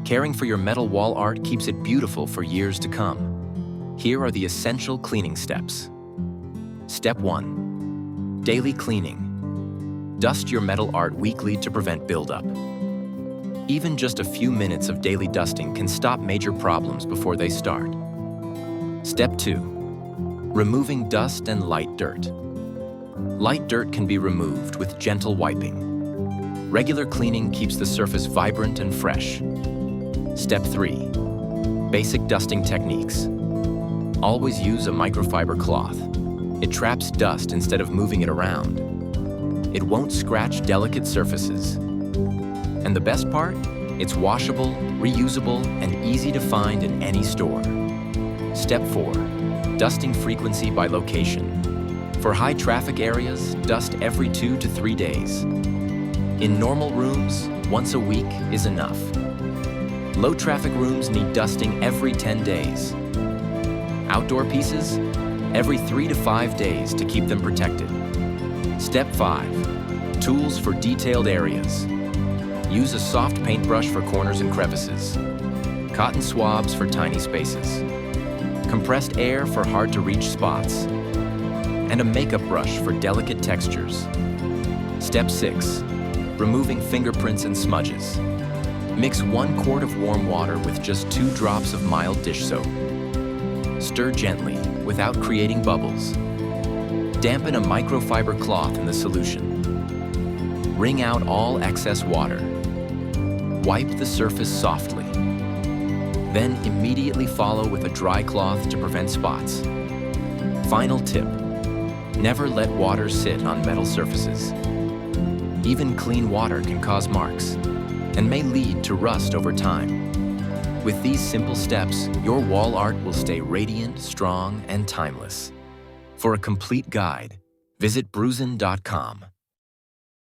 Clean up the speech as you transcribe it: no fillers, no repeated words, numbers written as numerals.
Caring for your metal wall art keeps it beautiful for years to come. Here are the essential cleaning steps. Step 1. Daily cleaning. Dust your metal art weekly to prevent buildup. Even just a few minutes of daily dusting can stop major problems before they start. Step 2. Removing dust and light dirt. Light dirt can be removed with gentle wiping. Regular cleaning keeps the surface vibrant and fresh. Step 3. Basic dusting techniques. Always use a microfiber cloth. It traps dust instead of moving it around. It won't scratch delicate surfaces. And the best part? It's washable, reusable, and easy to find in any store. Step 4. Dusting frequency by location. For high traffic areas, dust every 2 to 3 days. In normal rooms, once a week is enough. Low traffic rooms need dusting every 10 days. Outdoor pieces, every 3 to 5 days to keep them protected. Step 5. Tools for detailed areas. Use a soft paintbrush for corners and crevices. Cotton swabs for tiny spaces. Compressed air for hard-to-reach spots. And a makeup brush for delicate textures. Step 6. Removing fingerprints and smudges. Mix 1 quart of warm water with just 2 drops of mild dish soap. Stir gently, without creating bubbles. Dampen a microfiber cloth in the solution. Wring out all excess water. Wipe the surface softly. Then immediately follow with a dry cloth to prevent spots. Final tip: never let water sit on metal surfaces. Even clean water can cause marks and may lead to rust over time. With these simple steps, your wall art will stay radiant, strong, and timeless. For a complete guide, visit bruzen.com.